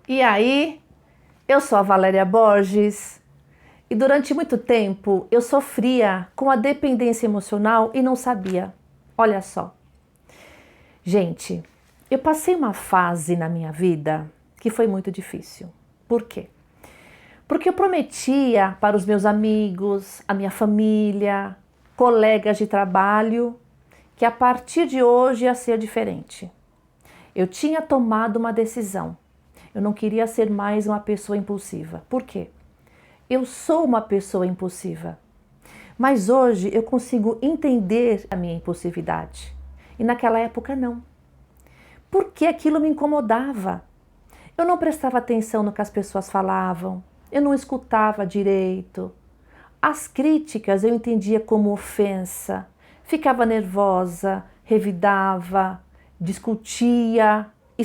E aí, eu sou a Valéria Borges e durante muito tempo eu sofria com a dependência emocional e não sabia. Olha só. Gente, eu passei uma fase na minha vida que foi muito difícil. Por quê? Porque eu prometia para os meus amigos, a minha família, colegas de trabalho, que a partir de hoje ia ser diferente. Eu tinha tomado uma decisão. Eu não queria ser mais uma pessoa impulsiva. Por quê? Eu sou uma pessoa impulsiva. Mas hoje eu consigo entender a minha impulsividade. E naquela época não. Porque aquilo me incomodava. Eu não prestava atenção no que as pessoas falavam. Eu não escutava direito. As críticas eu entendia como ofensa. Ficava nervosa, revidava, discutia, me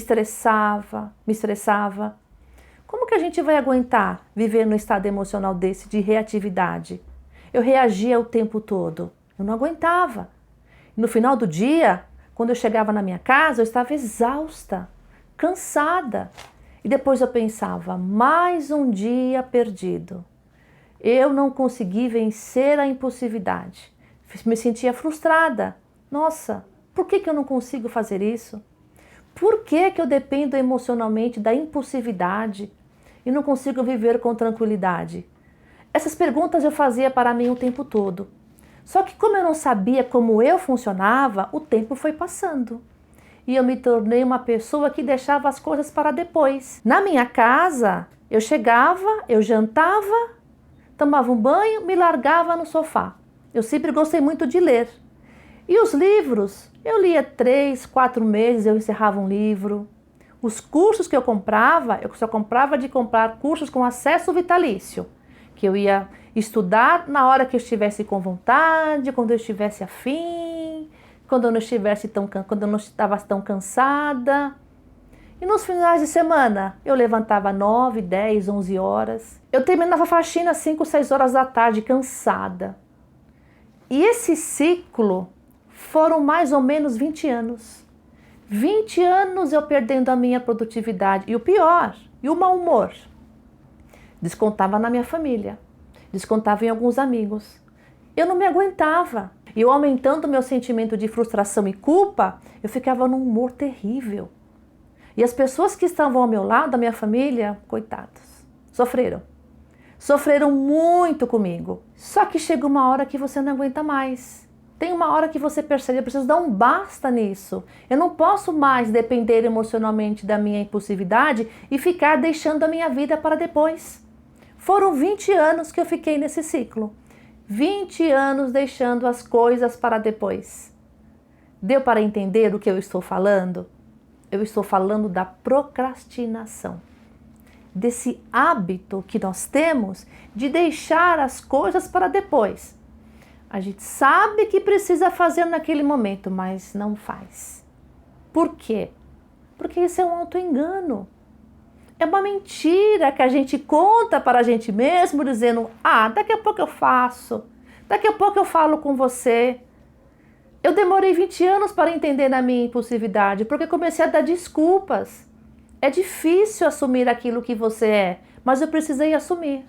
estressava. Como que a gente vai aguentar viver no estado emocional desse de reatividade? Eu reagia o tempo todo. Eu não aguentava. No final do dia, quando eu chegava na minha casa, eu estava exausta, cansada. E depois eu pensava, mais um dia perdido. Eu não consegui vencer a impulsividade. Me sentia frustrada. Nossa, por que eu não consigo fazer isso? Por que eu dependo emocionalmente da impulsividade e não consigo viver com tranquilidade? Essas perguntas eu fazia para mim o tempo todo. Só que como eu não sabia como eu funcionava, o tempo foi passando. E eu me tornei uma pessoa que deixava as coisas para depois. Na minha casa, eu chegava, eu jantava, tomava um banho, me largava no sofá. Eu sempre gostei muito de ler. E os livros, eu lia 3, 4 meses, eu encerrava um livro. Os cursos que eu só comprava de comprar cursos com acesso vitalício, que eu ia estudar na hora que eu estivesse com vontade, quando eu estivesse afim, quando eu não estava tão cansada. E nos finais de semana, eu levantava 9, 10, 11 horas. Eu terminava a faxina às 5, 6 horas da tarde, cansada. E esse ciclo foram mais ou menos 20 anos. 20 anos eu perdendo a minha produtividade. E o pior, e o mau humor. Descontava na minha família. Descontava em alguns amigos. Eu não me aguentava. E eu aumentando o meu sentimento de frustração e culpa, eu ficava num humor terrível. E as pessoas que estavam ao meu lado, da minha família, coitados, sofreram. Sofreram muito comigo. Só que chega uma hora que você não aguenta mais. Tem uma hora que você percebe, eu preciso dar um basta nisso. Eu não posso mais depender emocionalmente da minha impulsividade e ficar deixando a minha vida para depois. Foram 20 anos que eu fiquei nesse ciclo. 20 anos deixando as coisas para depois. Deu para entender o que eu estou falando? Eu estou falando da procrastinação. Desse hábito que nós temos de deixar as coisas para depois. A gente sabe que precisa fazer naquele momento, mas não faz. Por quê? Porque isso é um auto-engano. É uma mentira que a gente conta para a gente mesmo, dizendo, daqui a pouco eu faço, daqui a pouco eu falo com você. Eu demorei 20 anos para entender na minha impulsividade, porque comecei a dar desculpas. É difícil assumir aquilo que você é, mas eu precisei assumir.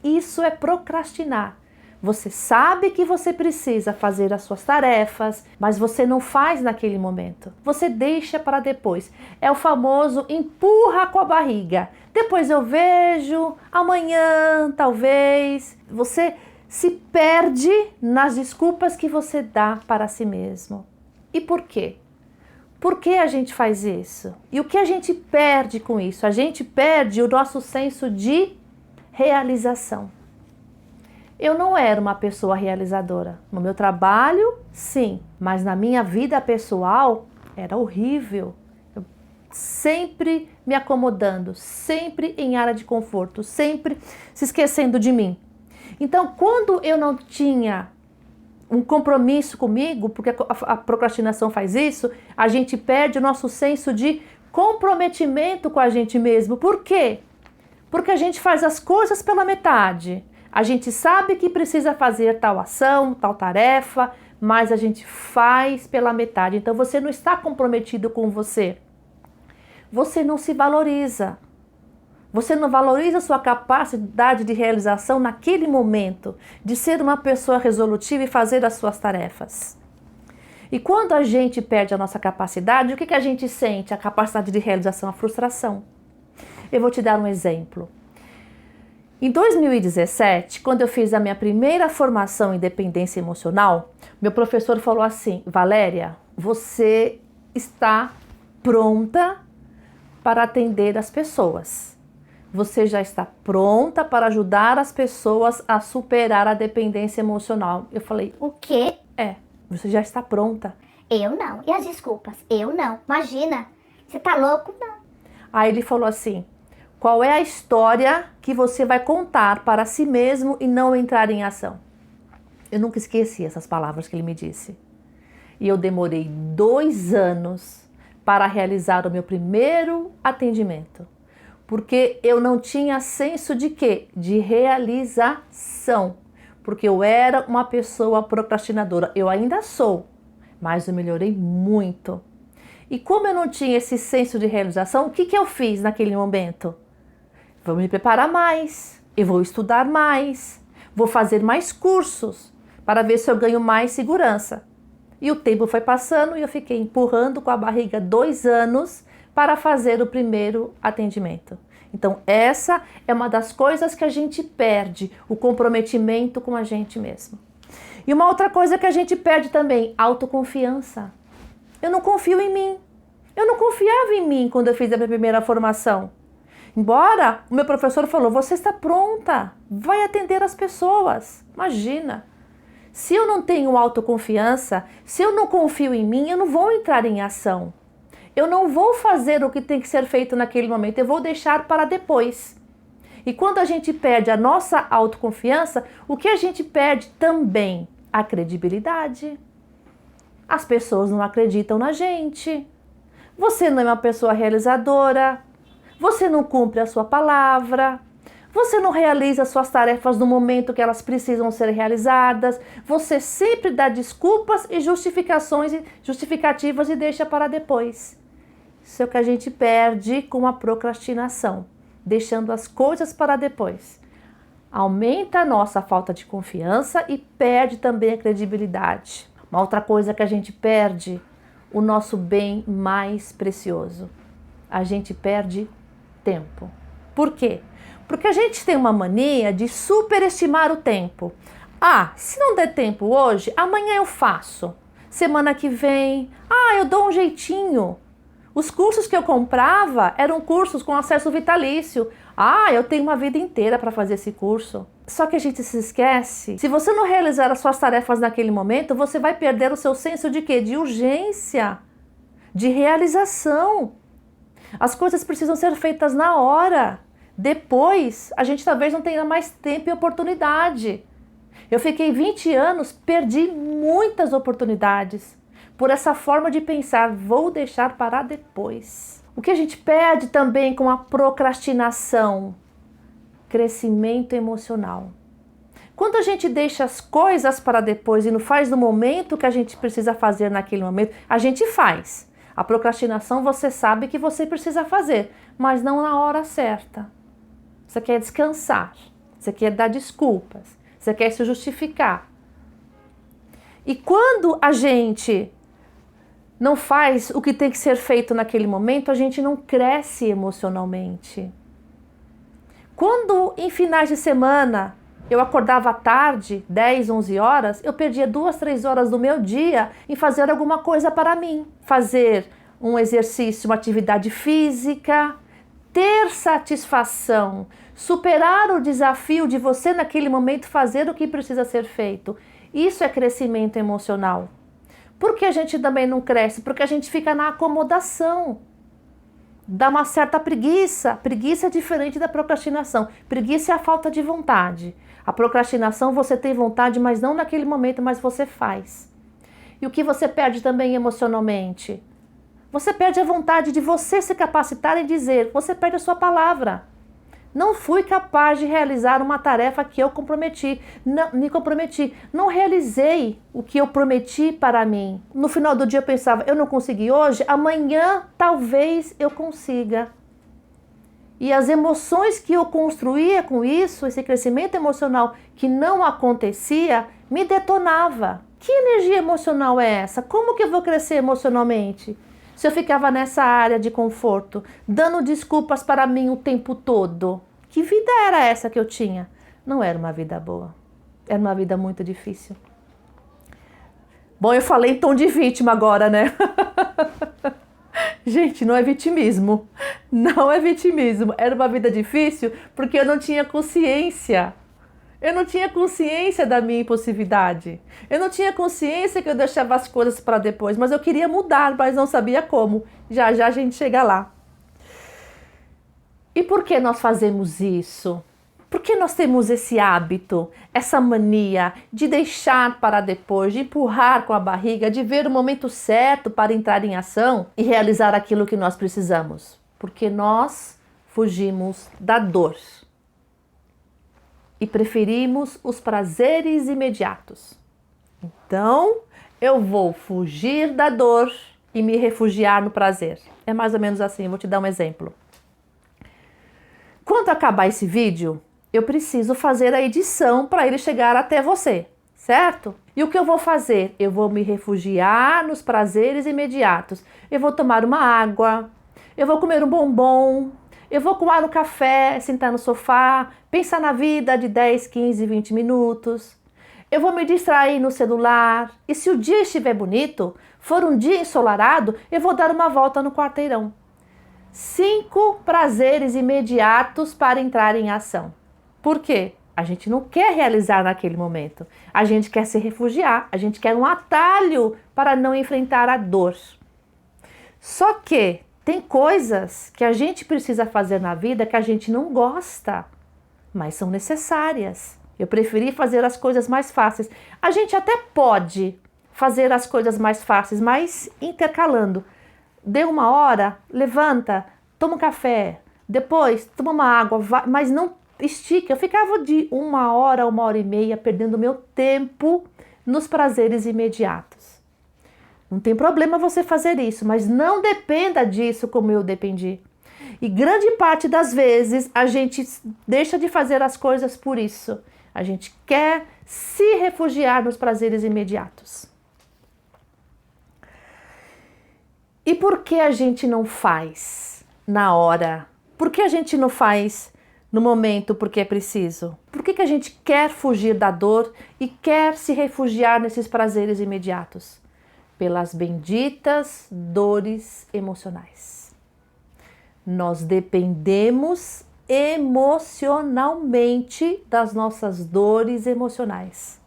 Isso é procrastinar. Você sabe que você precisa fazer as suas tarefas, mas você não faz naquele momento. Você deixa para depois. É o famoso empurra com a barriga. Depois eu vejo, amanhã talvez. Você se perde nas desculpas que você dá para si mesmo. E por quê? Por que a gente faz isso? E o que a gente perde com isso? A gente perde o nosso senso de realização. Eu não era uma pessoa realizadora. No meu trabalho, sim, mas na minha vida pessoal era horrível. Eu sempre me acomodando, sempre em área de conforto, sempre se esquecendo de mim. Então, quando eu não tinha um compromisso comigo, porque a procrastinação faz isso, a gente perde o nosso senso de comprometimento com a gente mesmo. Por quê? Porque a gente faz as coisas pela metade. A gente sabe que precisa fazer tal ação, tal tarefa, mas a gente faz pela metade. Então você não está comprometido com você. Você não se valoriza. Você não valoriza a sua capacidade de realização naquele momento, de ser uma pessoa resolutiva e fazer as suas tarefas. E quando a gente perde a nossa capacidade, o que a gente sente? A capacidade de realização, a frustração. Eu vou te dar um exemplo. Em 2017, quando eu fiz a minha primeira formação em dependência emocional, meu professor falou assim: Valéria, você está pronta para atender as pessoas. Você já está pronta para ajudar as pessoas a superar a dependência emocional. Eu falei: O quê? Você já está pronta. Eu não. E as desculpas? Eu não. Imagina. Você tá louco? Não. Aí ele falou assim: qual é a história que você vai contar para si mesmo e não entrar em ação? Eu nunca esqueci essas palavras que ele me disse. E eu demorei 2 anos para realizar o meu primeiro atendimento. Porque eu não tinha senso de quê? De realização. Porque eu era uma pessoa procrastinadora. Eu ainda sou, mas eu melhorei muito. E como eu não tinha esse senso de realização, o que eu fiz naquele momento? Vou me preparar mais, eu vou estudar mais, vou fazer mais cursos para ver se eu ganho mais segurança. E o tempo foi passando e eu fiquei empurrando com a barriga 2 anos para fazer o primeiro atendimento. Então essa é uma das coisas que a gente perde, o comprometimento com a gente mesmo. E uma outra coisa que a gente perde também, autoconfiança. Eu não confio em mim. Eu não confiava em mim quando eu fiz a minha primeira formação. Embora o meu professor falou: você está pronta, vai atender as pessoas. Imagina, se eu não tenho autoconfiança, se eu não confio em mim, eu não vou entrar em ação. Eu não vou fazer o que tem que ser feito naquele momento, eu vou deixar para depois. E quando a gente perde a nossa autoconfiança, o que a gente perde também? A credibilidade. As pessoas não acreditam na gente. Você não é uma pessoa realizadora. Você não cumpre a sua palavra. Você não realiza suas tarefas no momento que elas precisam ser realizadas. Você sempre dá desculpas e justificativas e deixa para depois. Isso é o que a gente perde com a procrastinação, deixando as coisas para depois. Aumenta a nossa falta de confiança e perde também a credibilidade. Uma outra coisa que a gente perde, o nosso bem mais precioso. A gente perde tempo. Por quê? Porque a gente tem uma mania de superestimar o tempo. Ah, se não der tempo hoje, amanhã eu faço. Semana que vem, eu dou um jeitinho. Os cursos que eu comprava eram cursos com acesso vitalício. Eu tenho uma vida inteira para fazer esse curso. Só que a gente se esquece. Se você não realizar as suas tarefas naquele momento, você vai perder o seu senso de quê? De urgência, de realização. As coisas precisam ser feitas na hora. Depois, a gente talvez não tenha mais tempo e oportunidade. Eu fiquei 20 anos, perdi muitas oportunidades por essa forma de pensar: vou deixar para depois. O que a gente perde também com a procrastinação? Crescimento emocional. Quando a gente deixa as coisas para depois e não faz no momento que a gente precisa fazer naquele momento, a gente faz. A procrastinação você sabe que você precisa fazer, mas não na hora certa. Você quer descansar, você quer dar desculpas, você quer se justificar. E quando a gente não faz o que tem que ser feito naquele momento, a gente não cresce emocionalmente. Quando em finais de semana eu acordava tarde, 10, 11 horas, eu perdia 2, 3 horas do meu dia em fazer alguma coisa para mim. Fazer um exercício, uma atividade física, ter satisfação, superar o desafio de você naquele momento fazer o que precisa ser feito. Isso é crescimento emocional. Por que a gente também não cresce? Porque a gente fica na acomodação. Dá uma certa preguiça. Preguiça é diferente da procrastinação. Preguiça é a falta de vontade. A procrastinação você tem vontade, mas não naquele momento, mas você faz. E o que você perde também emocionalmente? Você perde a vontade de você se capacitar e dizer, você perde a sua palavra. Não fui capaz de realizar uma tarefa que eu me comprometi. Não realizei o que eu prometi para mim. No final do dia eu pensava, eu não consegui hoje, amanhã talvez eu consiga. E as emoções que eu construía com isso, esse crescimento emocional que não acontecia, me detonava. Que energia emocional é essa? Como que eu vou crescer emocionalmente? Se eu ficava nessa área de conforto, dando desculpas para mim o tempo todo. Que vida era essa que eu tinha? Não era uma vida boa. Era uma vida muito difícil. Bom, eu falei em tom de vítima agora, né? Gente, não é vitimismo. Não é vitimismo. Era uma vida difícil porque eu não tinha consciência. Eu não tinha consciência da minha impulsividade. Eu não tinha consciência que eu deixava as coisas para depois. Mas eu queria mudar, mas não sabia como. Já já a gente chega lá. E por que nós fazemos isso? Por que nós temos esse hábito, essa mania de deixar para depois, de empurrar com a barriga, de ver o momento certo para entrar em ação e realizar aquilo que nós precisamos? Porque nós fugimos da dor e preferimos os prazeres imediatos. Então, eu vou fugir da dor e me refugiar no prazer. É mais ou menos assim, eu vou te dar um exemplo. Quando acabar esse vídeo, eu preciso fazer a edição para ele chegar até você, certo? E o que eu vou fazer? Eu vou me refugiar nos prazeres imediatos. Eu vou tomar uma água, eu vou comer um bombom, eu vou coar no café, sentar no sofá, pensar na vida de 10, 15, 20 minutos. Eu vou me distrair no celular. E se o dia estiver bonito, for um dia ensolarado, eu vou dar uma volta no quarteirão. 5 prazeres imediatos para entrar em ação. Por quê? A gente não quer realizar naquele momento. A gente quer se refugiar. A gente quer um atalho para não enfrentar a dor. Só que tem coisas que a gente precisa fazer na vida que a gente não gosta, mas são necessárias. Eu preferi fazer as coisas mais fáceis. A gente até pode fazer as coisas mais fáceis, mas intercalando. Deu uma hora, levanta, toma um café, depois toma uma água, mas não estica. Eu ficava de 1 hora, 1 hora e meia perdendo meu tempo nos prazeres imediatos. Não tem problema você fazer isso, mas não dependa disso como eu dependi. E grande parte das vezes a gente deixa de fazer as coisas por isso. A gente quer se refugiar nos prazeres imediatos. E por que a gente não faz na hora? Por que a gente não faz no momento porque é preciso? Por que a gente quer fugir da dor e quer se refugiar nesses prazeres imediatos? Pelas benditas dores emocionais. Nós dependemos emocionalmente das nossas dores emocionais.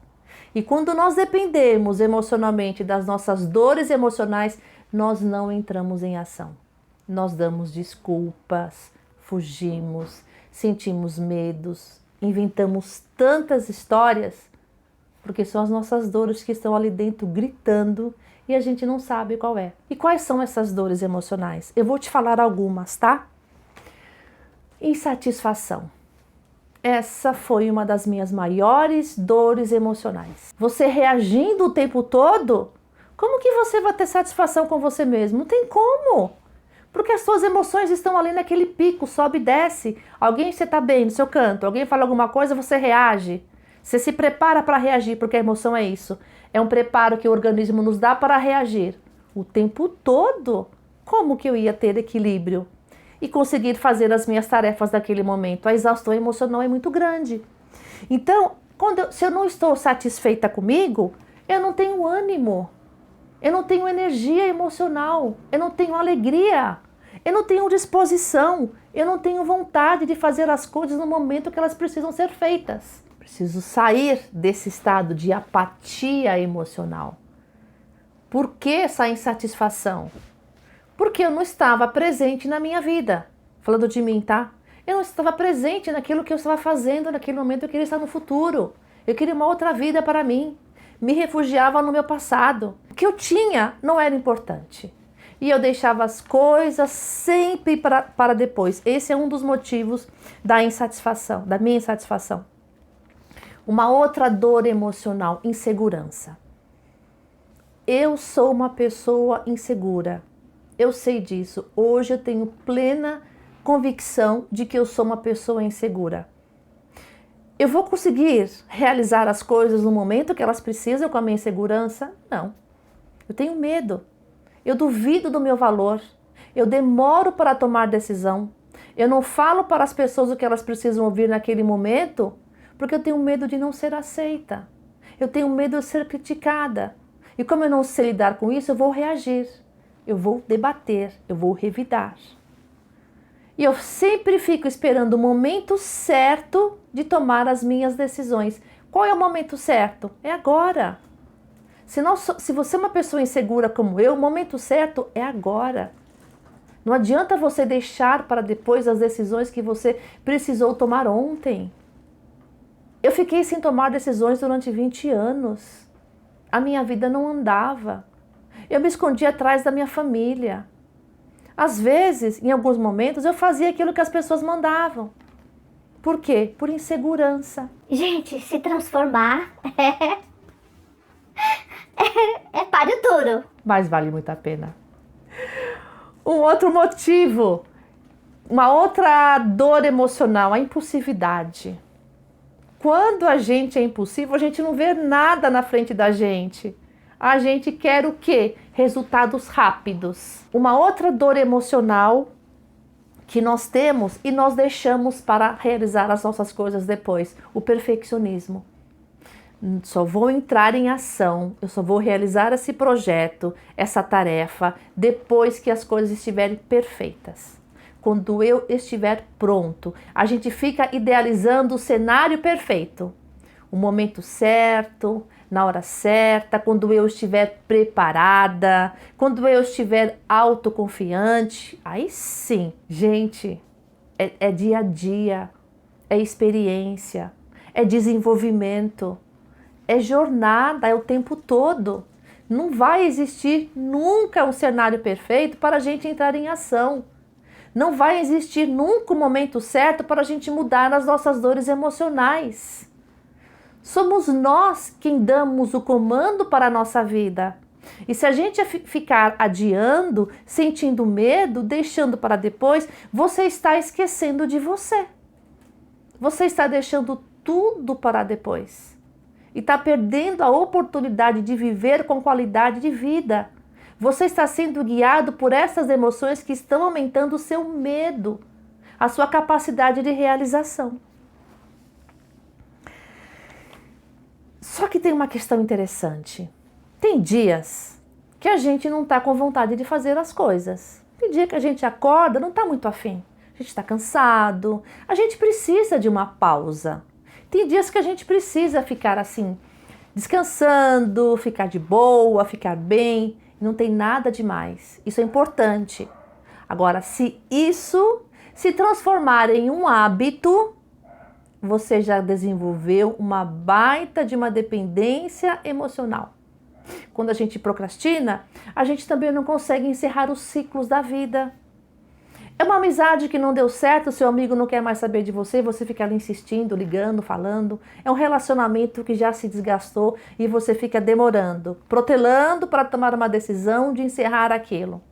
E quando nós dependemos emocionalmente das nossas dores emocionais, nós não entramos em ação. Nós damos desculpas, fugimos, sentimos medos, inventamos tantas histórias, porque são as nossas dores que estão ali dentro gritando e a gente não sabe qual é. E quais são essas dores emocionais? Eu vou te falar algumas, tá? Insatisfação. Essa foi uma das minhas maiores dores emocionais. Você reagindo o tempo todo, como que você vai ter satisfação com você mesmo? Não tem como. Porque as suas emoções estão ali naquele pico, sobe e desce. Você está bem no seu canto, alguém fala alguma coisa, você reage. Você se prepara para reagir, porque a emoção é isso. É um preparo que o organismo nos dá para reagir. O tempo todo, como que eu ia ter equilíbrio e conseguir fazer as minhas tarefas naquele momento? A exaustão emocional é muito grande. Então, se eu não estou satisfeita comigo, eu não tenho ânimo. Eu não tenho energia emocional, eu não tenho alegria, eu não tenho disposição, eu não tenho vontade de fazer as coisas no momento que elas precisam ser feitas. Preciso sair desse estado de apatia emocional. Por que essa insatisfação? Porque eu não estava presente na minha vida. Falando de mim, tá? Eu não estava presente naquilo que eu estava fazendo naquele momento, eu queria estar no futuro. Eu queria uma outra vida para mim. Me refugiava no meu passado. O que eu tinha não era importante. E eu deixava as coisas sempre para depois. Esse é um dos motivos da insatisfação, da minha insatisfação. Uma outra dor emocional, insegurança. Eu sou uma pessoa insegura. Eu sei disso. Hoje eu tenho plena convicção de que eu sou uma pessoa insegura. Eu vou conseguir realizar as coisas no momento que elas precisam com a minha insegurança? Não. Eu tenho medo. Eu duvido do meu valor. Eu demoro para tomar decisão. Eu não falo para as pessoas o que elas precisam ouvir naquele momento, porque eu tenho medo de não ser aceita. Eu tenho medo de ser criticada. E como eu não sei lidar com isso, eu vou reagir. Eu vou debater. Eu vou revidar. E eu sempre fico esperando o momento certo de tomar as minhas decisões. Qual é o momento certo? É agora. Se você é uma pessoa insegura como eu, o momento certo é agora. Não adianta você deixar para depois as decisões que você precisou tomar ontem. Eu fiquei sem tomar decisões durante 20 anos. A minha vida não andava. Eu me escondia atrás da minha família. Às vezes, em alguns momentos, eu fazia aquilo que as pessoas mandavam. Por quê? Por insegurança. Gente, se transformar é páreo duro. Mas vale muito a pena. Um outro motivo, uma outra dor emocional, a impulsividade. Quando a gente é impulsivo, a gente não vê nada na frente da gente. A gente quer o quê? Resultados rápidos. Uma outra dor emocional que nós temos e nós deixamos para realizar as nossas coisas depois, o perfeccionismo. Só vou entrar em ação, eu só vou realizar esse projeto, essa tarefa, depois que as coisas estiverem perfeitas. Quando eu estiver pronto, a gente fica idealizando o cenário perfeito. O momento certo, na hora certa, quando eu estiver preparada, quando eu estiver autoconfiante, aí sim, gente, é dia a dia, é experiência, é desenvolvimento, é jornada, é o tempo todo. Não vai existir nunca um cenário perfeito para a gente entrar em ação. Não vai existir nunca o momento certo para a gente mudar as nossas dores emocionais. Somos nós quem damos o comando para a nossa vida. E se a gente ficar adiando, sentindo medo, deixando para depois, você está esquecendo de você. Você está deixando tudo para depois. E está perdendo a oportunidade de viver com qualidade de vida. Você está sendo guiado por essas emoções que estão aumentando o seu medo, a sua capacidade de realização. Só que tem uma questão interessante. Tem dias que a gente não está com vontade de fazer as coisas. Tem dia que a gente acorda, não está muito afim. A gente está cansado, a gente precisa de uma pausa. Tem dias que a gente precisa ficar assim, descansando, ficar de boa, ficar bem. Não tem nada demais. Isso é importante. Agora, se isso se transformar em um hábito, você já desenvolveu uma baita de uma dependência emocional. Quando a gente procrastina, a gente também não consegue encerrar os ciclos da vida. É uma amizade que não deu certo, seu amigo não quer mais saber de você, você fica ali insistindo, ligando, falando. É um relacionamento que já se desgastou e você fica demorando, protelando para tomar uma decisão de encerrar aquilo.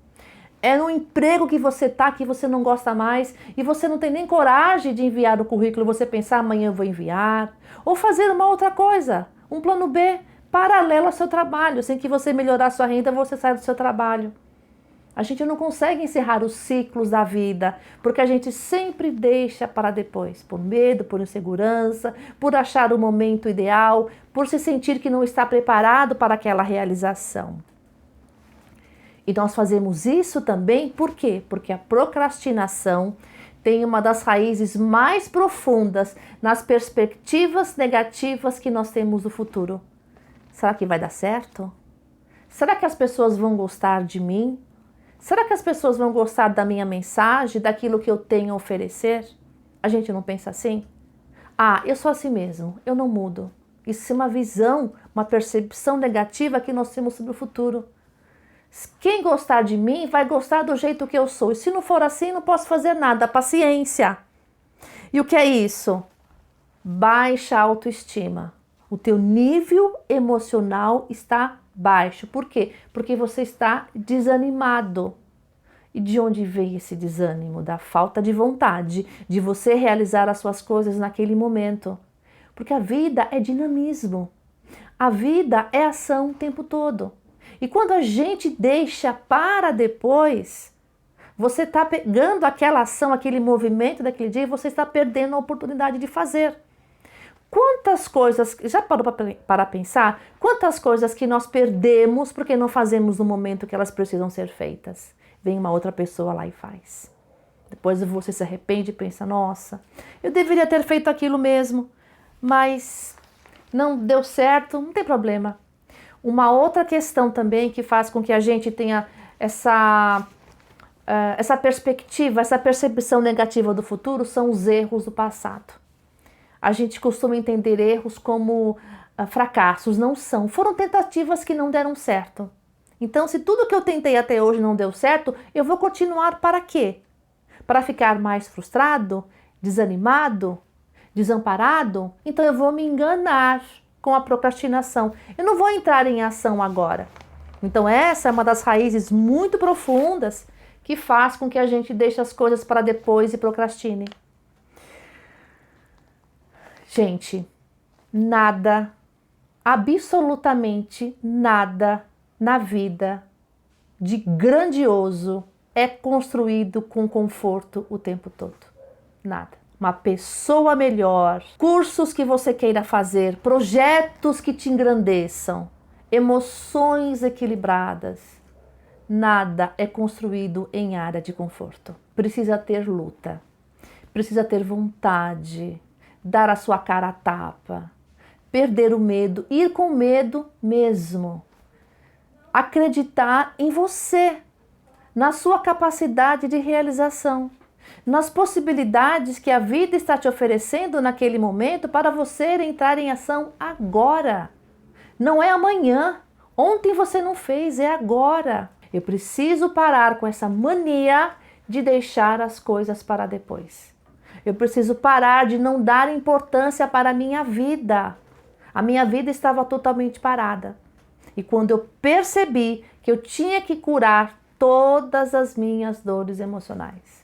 É no emprego que você está, que você não gosta mais e você não tem nem coragem de enviar o currículo, você pensar amanhã eu vou enviar. Ou fazer uma outra coisa, um plano B, paralelo ao seu trabalho. Sem que você melhorar a sua renda, você sai do seu trabalho. A gente não consegue encerrar os ciclos da vida, porque a gente sempre deixa para depois, por medo, por insegurança, por achar o momento ideal, por se sentir que não está preparado para aquela realização. E nós fazemos isso também, por quê? Porque a procrastinação tem uma das raízes mais profundas nas perspectivas negativas que nós temos do futuro. Será que vai dar certo? Será que as pessoas vão gostar de mim? Será que as pessoas vão gostar da minha mensagem, daquilo que eu tenho a oferecer? A gente não pensa assim? Ah, eu sou assim mesmo, eu não mudo. Isso é uma visão, uma percepção negativa que nós temos sobre o futuro. Quem gostar de mim vai gostar do jeito que eu sou. E se não for assim, não posso fazer nada. Paciência. E o que é isso? Baixa autoestima. O teu nível emocional está baixo. Por quê? Porque você está desanimado. E de onde vem esse desânimo? Da falta de vontade de você realizar as suas coisas naquele momento. Porque a vida é dinamismo. A vida é ação o tempo todo. E quando a gente deixa para depois, você está pegando aquela ação, aquele movimento daquele dia e você está perdendo a oportunidade de fazer. Quantas coisas, já parou para pensar? Quantas coisas que nós perdemos porque não fazemos no momento que elas precisam ser feitas? Vem uma outra pessoa lá e faz. Depois você se arrepende e pensa, nossa, eu deveria ter feito aquilo mesmo, mas não deu certo, não tem problema. Uma outra questão também que faz com que a gente tenha essa perspectiva, essa percepção negativa do futuro são os erros do passado. A gente costuma entender erros como fracassos, não são. Foram tentativas que não deram certo. Então, se tudo que eu tentei até hoje não deu certo, eu vou continuar para quê? Para ficar mais frustrado, desanimado, desamparado? Então eu vou me enganar com a procrastinação. Eu não vou entrar em ação agora. Então essa é uma das raízes muito profundas que faz com que a gente deixe as coisas para depois e procrastine. Gente, nada, absolutamente nada na vida de grandioso é construído com conforto o tempo todo. Nada. Uma pessoa melhor, cursos que você queira fazer, projetos que te engrandeçam, emoções equilibradas. Nada é construído em área de conforto. Precisa ter luta, precisa ter vontade, dar a sua cara a tapa, perder o medo, ir com medo mesmo. Acreditar em você, na sua capacidade de realização, nas possibilidades que a vida está te oferecendo naquele momento para você entrar em ação agora. Não é amanhã, ontem você não fez, é agora. Eu preciso parar com essa mania de deixar as coisas para depois. Eu preciso parar de não dar importância para a minha vida. A minha vida estava totalmente parada. E quando eu percebi que eu tinha que curar todas as minhas dores emocionais.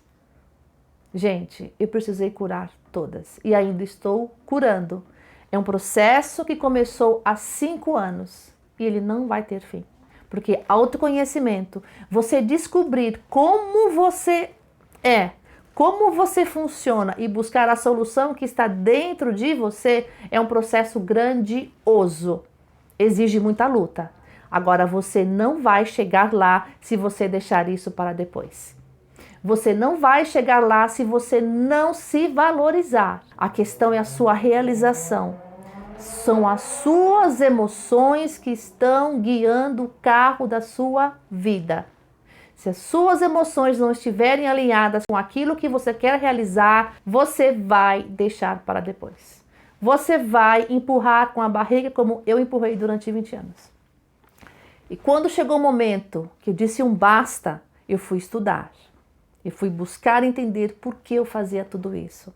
Gente, eu precisei curar todas e ainda estou curando. É um processo que começou há 5 anos e ele não vai ter fim. Porque autoconhecimento, você descobrir como você é, como você funciona e buscar a solução que está dentro de você é um processo grandioso. Exige muita luta. Agora você não vai chegar lá se você deixar isso para depois. Você não vai chegar lá se você não se valorizar. A questão é a sua realização. São as suas emoções que estão guiando o carro da sua vida. Se as suas emoções não estiverem alinhadas com aquilo que você quer realizar, você vai deixar para depois. Você vai empurrar com a barriga como eu empurrei durante 20 anos. E quando chegou o momento que eu disse um basta, eu fui estudar. Eu fui buscar entender por que eu fazia tudo isso.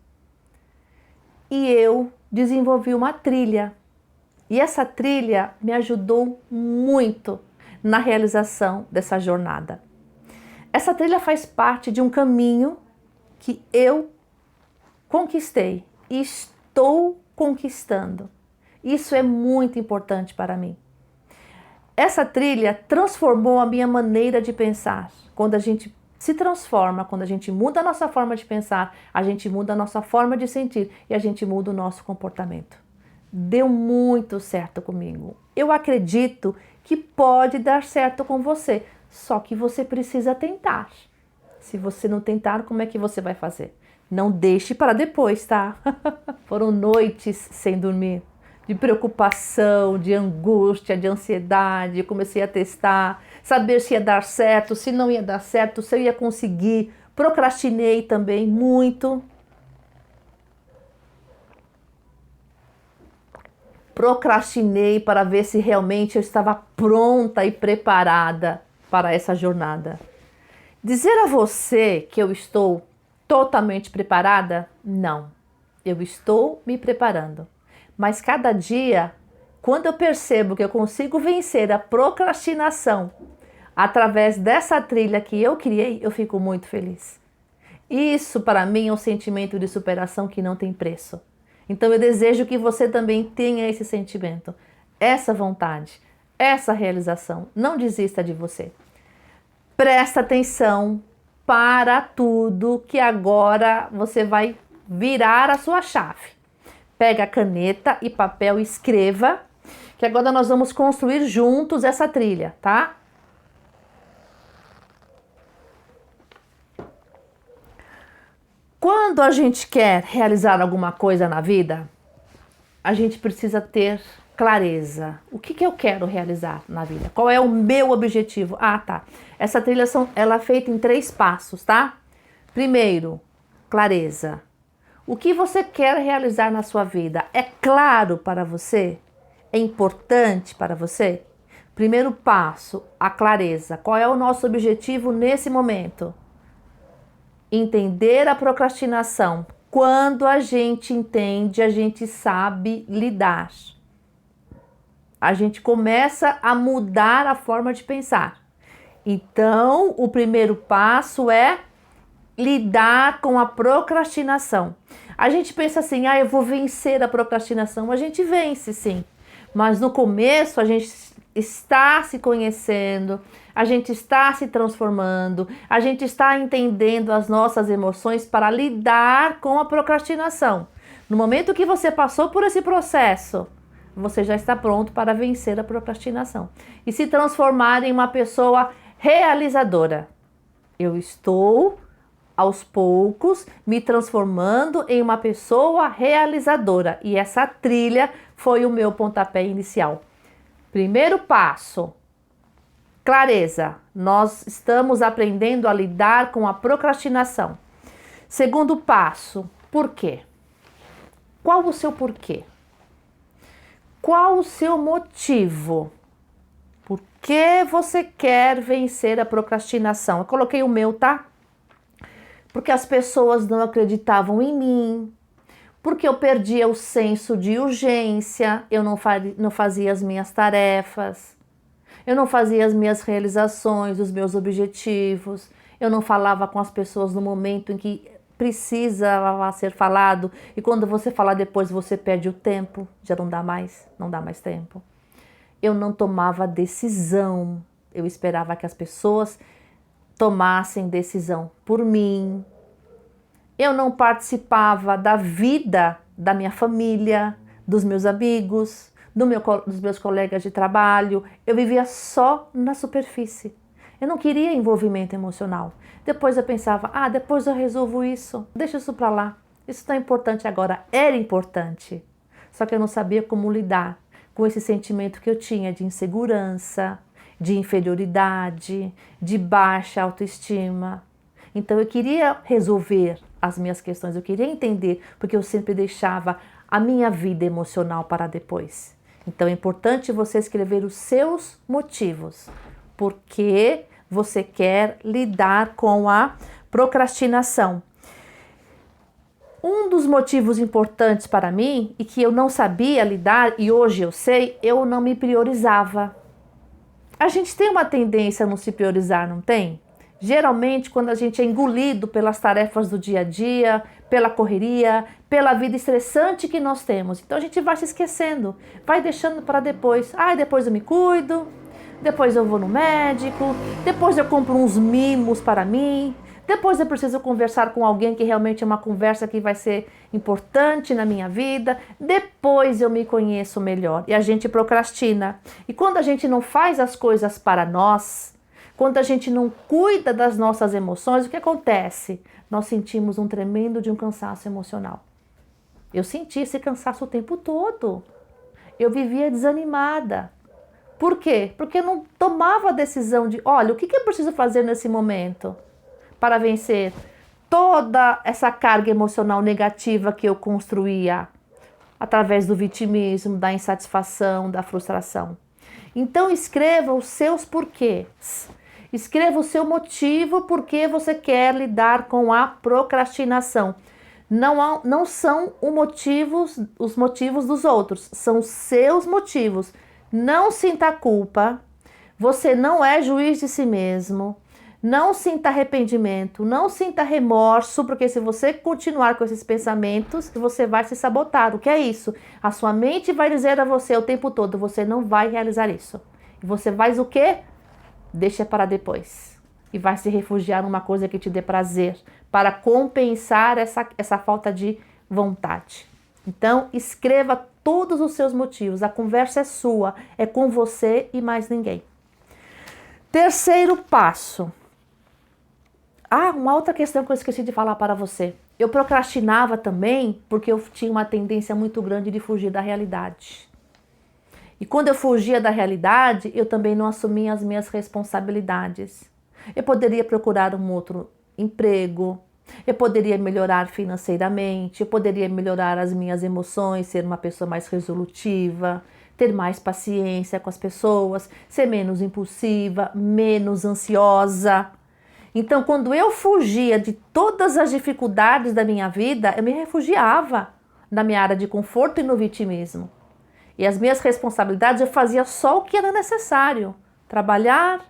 E eu desenvolvi uma trilha. E essa trilha me ajudou muito na realização dessa jornada. Essa trilha faz parte de um caminho que eu conquistei e estou conquistando. Isso é muito importante para mim. Essa trilha transformou a minha maneira de pensar. Quando a gente se transforma, quando a gente muda a nossa forma de pensar, a gente muda a nossa forma de sentir e a gente muda o nosso comportamento. Deu muito certo comigo. Eu acredito que pode dar certo com você, só que você precisa tentar. Se você não tentar, como é que você vai fazer? Não deixe para depois, tá? Foram noites sem dormir, de preocupação, de angústia, de ansiedade. Eu comecei a testar, saber se ia dar certo, se não ia dar certo, se eu ia conseguir. Procrastinei também muito. Procrastinei para ver se realmente eu estava pronta e preparada para essa jornada. Dizer a você que eu estou totalmente preparada? Não. Eu estou me preparando. Mas cada dia, quando eu percebo que eu consigo vencer a procrastinação, através dessa trilha que eu criei, eu fico muito feliz. Isso para mim é um sentimento de superação que não tem preço. Então eu desejo que você também tenha esse sentimento, essa vontade, essa realização. Não desista de você. Presta atenção para tudo que agora você vai virar a sua chave. Pega caneta e papel e escreva, que agora nós vamos construir juntos essa trilha, tá? Quando a gente quer realizar alguma coisa na vida, a gente precisa ter clareza. O que eu quero realizar na vida? Qual é o meu objetivo? Ah, tá. Essa trilha ela é feita em 3 passos, tá? Primeiro, clareza. O que você quer realizar na sua vida? É claro para você? É importante para você? Primeiro passo, a clareza. Qual é o nosso objetivo nesse momento? Entender a procrastinação. Quando a gente entende, a gente sabe lidar. A gente começa a mudar a forma de pensar. Então, o primeiro passo é lidar com a procrastinação. A gente pensa assim, eu vou vencer a procrastinação. A gente vence, sim. Mas no começo a gente está se conhecendo, a gente está se transformando, a gente está entendendo as nossas emoções para lidar com a procrastinação. No momento que você passou por esse processo, você já está pronto para vencer a procrastinação e se transformar em uma pessoa realizadora. Eu estou, aos poucos, me transformando em uma pessoa realizadora e essa trilha foi o meu pontapé inicial. Primeiro passo, clareza. Nós estamos aprendendo a lidar com a procrastinação. Segundo passo, por quê? Qual o seu porquê? Qual o seu motivo? Por que você quer vencer a procrastinação? Eu coloquei o meu, tá? Porque as pessoas não acreditavam em mim, porque eu perdia o senso de urgência, eu não fazia as minhas tarefas, eu não fazia as minhas realizações, os meus objetivos, eu não falava com as pessoas no momento em que precisa ser falado, e quando você falar depois você perde o tempo, já não dá mais tempo. Eu não tomava decisão, eu esperava que as pessoas tomassem decisão por mim. Eu não participava da vida da minha família, dos meus amigos, dos meus colegas de trabalho. Eu vivia só na superfície. Eu não queria envolvimento emocional. Depois eu pensava, depois eu resolvo isso, deixa isso para lá. Isso não é importante agora. Era importante. Só que eu não sabia como lidar com esse sentimento que eu tinha de insegurança, de inferioridade, de baixa autoestima. Então eu queria resolver as minhas questões, eu queria entender, porque eu sempre deixava a minha vida emocional para depois. Então é importante você escrever os seus motivos. Por que você quer lidar com a procrastinação? Um dos motivos importantes para mim, e que eu não sabia lidar, e hoje eu sei, eu não me priorizava. A gente tem uma tendência a não se priorizar, não tem? Geralmente, quando a gente é engolido pelas tarefas do dia a dia, pela correria, pela vida estressante que nós temos. Então a gente vai se esquecendo, vai deixando para depois. Depois eu me cuido, depois eu vou no médico, depois eu compro uns mimos para mim, depois eu preciso conversar com alguém que realmente é uma conversa que vai ser importante na minha vida, depois eu me conheço melhor. E a gente procrastina. E quando a gente não faz as coisas para nós, quando a gente não cuida das nossas emoções, o que acontece? Nós sentimos um tremendo de um cansaço emocional. Eu senti esse cansaço o tempo todo. Eu vivia desanimada. Por quê? Porque eu não tomava a decisão de, olha, o que eu preciso fazer nesse momento para vencer toda essa carga emocional negativa que eu construía através do vitimismo, da insatisfação, da frustração. Então escreva os seus porquês. Escreva o seu motivo por que você quer lidar com a procrastinação. Não são os motivos dos outros, são os seus motivos. Não sinta culpa. Você não é juiz de si mesmo. Não sinta arrependimento, não sinta remorso, porque se você continuar com esses pensamentos, você vai se sabotar. O que é isso? A sua mente vai dizer a você o tempo todo, você não vai realizar isso. E você faz o quê? Deixa para depois. E vai se refugiar numa coisa que te dê prazer, para compensar essa falta de vontade. Então, escreva todos os seus motivos. A conversa é sua, é com você e mais ninguém. Terceiro passo. Uma outra questão que eu esqueci de falar para você. Eu procrastinava também porque eu tinha uma tendência muito grande de fugir da realidade. E quando eu fugia da realidade, eu também não assumia as minhas responsabilidades. Eu poderia procurar um outro emprego, eu poderia melhorar financeiramente, eu poderia melhorar as minhas emoções, ser uma pessoa mais resolutiva, ter mais paciência com as pessoas, ser menos impulsiva, menos ansiosa. Então, quando eu fugia de todas as dificuldades da minha vida, eu me refugiava na minha área de conforto e no vitimismo. E as minhas responsabilidades eu fazia só o que era necessário. Trabalhar,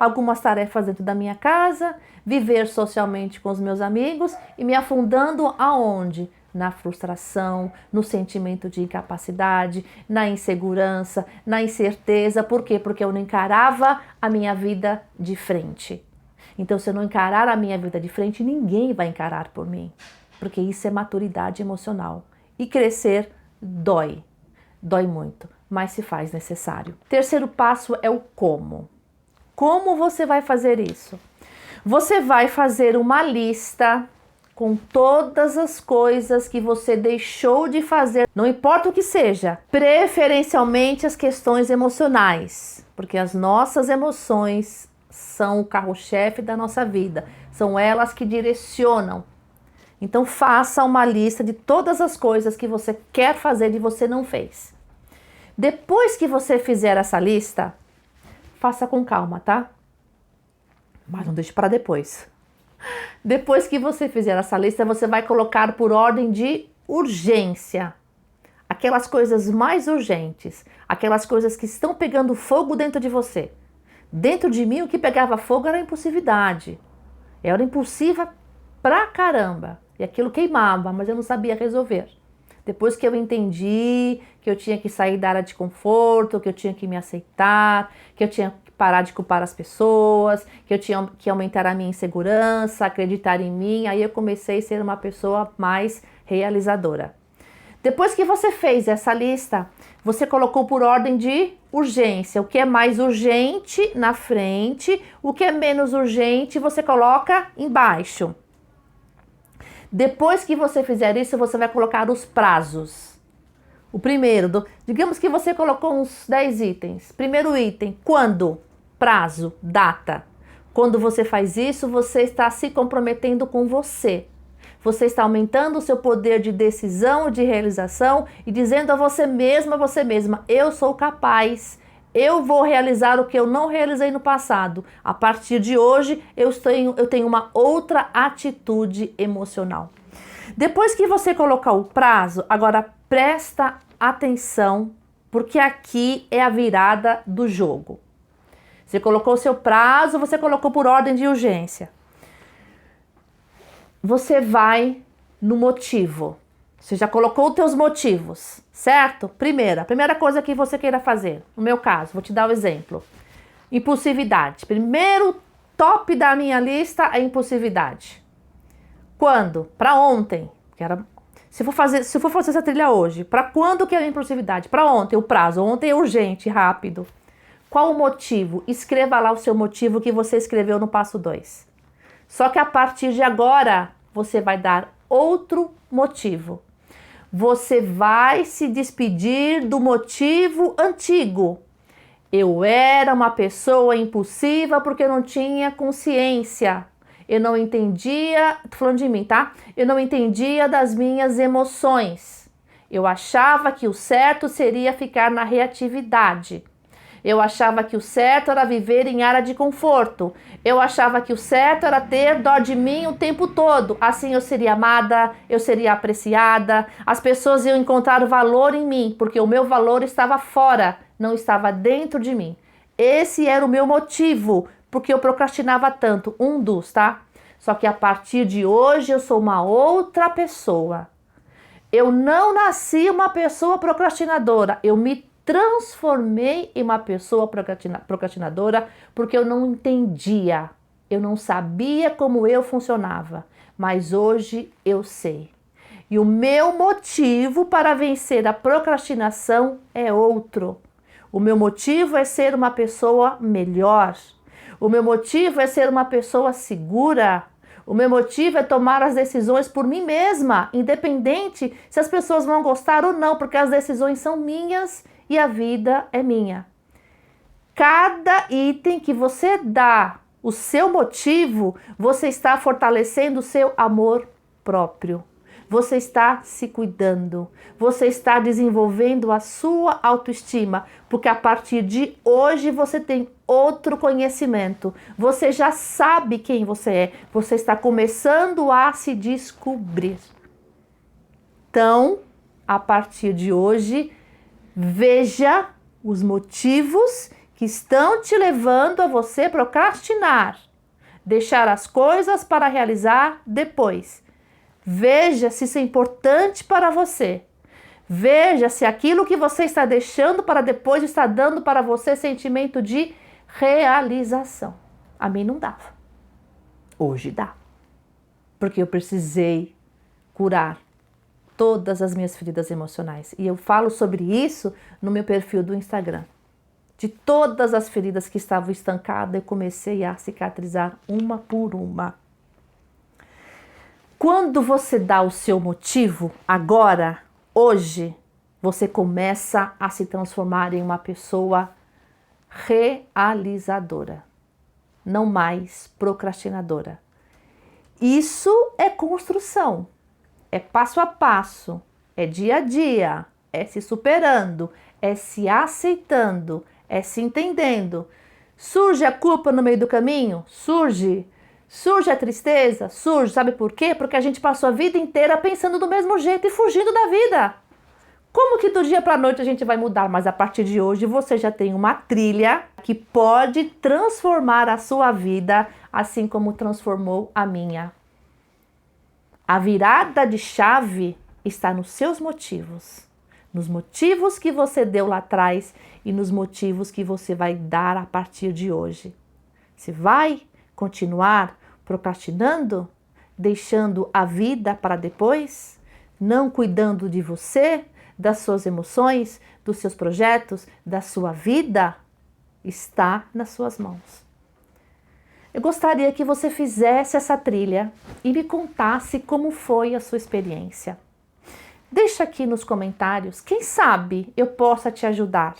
algumas tarefas dentro da minha casa, viver socialmente com os meus amigos e me afundando aonde? Na frustração, no sentimento de incapacidade, na insegurança, na incerteza. Por quê? Porque eu não encarava a minha vida de frente. Então, se eu não encarar a minha vida de frente, ninguém vai encarar por mim. Porque isso é maturidade emocional. E crescer dói. Dói muito, mas se faz necessário. Terceiro passo é o como. Como você vai fazer isso? Você vai fazer uma lista com todas as coisas que você deixou de fazer, não importa o que seja, preferencialmente as questões emocionais, porque as nossas emoções são o carro-chefe da nossa vida, são elas que direcionam. Então faça uma lista de todas as coisas que você quer fazer e você não fez. Depois que você fizer essa lista, faça com calma, tá? Mas não deixe para depois. Depois que você fizer essa lista, você vai colocar por ordem de urgência. Aquelas coisas mais urgentes, aquelas coisas que estão pegando fogo dentro de você. Dentro de mim, o que pegava fogo era a impulsividade. Eu era impulsiva pra caramba. E aquilo queimava, mas eu não sabia resolver. Depois que eu entendi que eu tinha que sair da área de conforto, que eu tinha que me aceitar, que eu tinha que parar de culpar as pessoas, que eu tinha que aumentar a minha insegurança, acreditar em mim, aí eu comecei a ser uma pessoa mais realizadora. Depois que você fez essa lista, você colocou por ordem de urgência. O que é mais urgente na frente, o que é menos urgente você coloca embaixo. Depois que você fizer isso, você vai colocar os prazos. O primeiro, digamos que você colocou uns 10 itens. Primeiro item, quando? Prazo, data. Quando você faz isso, você está se comprometendo com você. Você está aumentando o seu poder de decisão, de realização e dizendo a você mesma, eu sou capaz, eu vou realizar o que eu não realizei no passado. A partir de hoje, eu tenho uma outra atitude emocional. Depois que você colocar o prazo, agora presta atenção, porque aqui é a virada do jogo. Você colocou o seu prazo, você colocou por ordem de urgência. Você vai no motivo. Você já colocou os teus motivos, certo? A primeira coisa que você queira fazer. No meu caso, vou te dar o exemplo. Impulsividade. Primeiro top da minha lista é impulsividade. Quando? Para ontem. Se for fazer essa trilha hoje, para quando que é a impulsividade? Para ontem, o prazo. Ontem é urgente, rápido. Qual o motivo? Escreva lá o seu motivo que você escreveu no passo 2. Só que a partir de agora, você vai dar outro motivo. Você vai se despedir do motivo antigo. Eu era uma pessoa impulsiva porque eu não tinha consciência. Eu não entendia, tô falando de mim, tá? Eu não entendia das minhas emoções. Eu achava que o certo seria ficar na reatividade. Eu achava que o certo era viver em área de conforto. Eu achava que o certo era ter dó de mim o tempo todo. Assim eu seria amada, eu seria apreciada. As pessoas iam encontrar valor em mim, porque o meu valor estava fora, não estava dentro de mim. Esse era o meu motivo, porque eu procrastinava tanto. Um dos, tá? Só que a partir de hoje eu sou uma outra pessoa. Eu não nasci uma pessoa procrastinadora. Eu me transformei em uma pessoa procrastinadora porque eu não entendia. Eu não sabia como eu funcionava. Mas hoje eu sei. E o meu motivo para vencer a procrastinação é outro. O meu motivo é ser uma pessoa melhor. O meu motivo é ser uma pessoa segura. O meu motivo é tomar as decisões por mim mesma, independente se as pessoas vão gostar ou não, porque as decisões são minhas e a vida é minha. Cada item que você dá o seu motivo, você está fortalecendo o seu amor próprio. Você está se cuidando, você está desenvolvendo a sua autoestima, porque a partir de hoje você tem outro conhecimento, você já sabe quem você é, você está começando a se descobrir. Então, a partir de hoje, veja os motivos que estão te levando a você procrastinar, deixar as coisas para realizar depois. Veja se isso é importante para você. Veja se aquilo que você está deixando para depois está dando para você sentimento de realização. A mim não dava. Hoje dá. Porque eu precisei curar todas as minhas feridas emocionais. E eu falo sobre isso no meu perfil do Instagram. De todas as feridas que estavam estancadas, eu comecei a cicatrizar uma por uma. Quando você dá o seu motivo, agora, hoje, você começa a se transformar em uma pessoa realizadora, não mais procrastinadora. Isso é construção, é passo a passo, é dia a dia, é se superando, é se aceitando, é se entendendo. Surge a culpa no meio do caminho? Surge. Surge a tristeza? Surge. Sabe por quê? Porque a gente passou a vida inteira pensando do mesmo jeito e fugindo da vida. Como que do dia para a noite a gente vai mudar? Mas a partir de hoje você já tem uma trilha que pode transformar a sua vida, assim como transformou a minha. A virada de chave está nos seus motivos. Nos motivos que você deu lá atrás e nos motivos que você vai dar a partir de hoje. Você vai continuar procrastinando, deixando a vida para depois, não cuidando de você, das suas emoções, dos seus projetos, da sua vida? Está nas suas mãos. Eu gostaria que você fizesse essa trilha e me contasse como foi a sua experiência. Deixa aqui nos comentários, quem sabe eu possa te ajudar.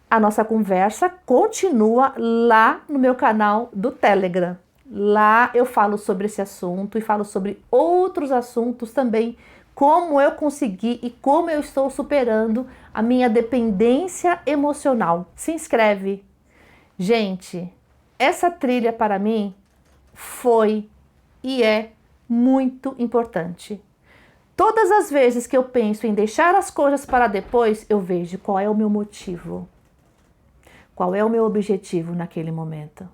A nossa conversa continua lá no meu canal do Telegram. Lá eu falo sobre esse assunto e falo sobre outros assuntos também, como eu consegui e como eu estou superando a minha dependência emocional. Se inscreve. Gente, essa trilha para mim foi e é muito importante. Todas as vezes que eu penso em deixar as coisas para depois, eu vejo qual é o meu motivo. Qual é o meu objetivo naquele momento?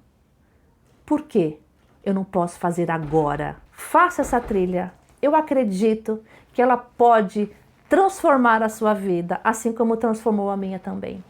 Por quê? Eu não posso fazer agora. Faça essa trilha. Eu acredito que ela pode transformar a sua vida, assim como transformou a minha também.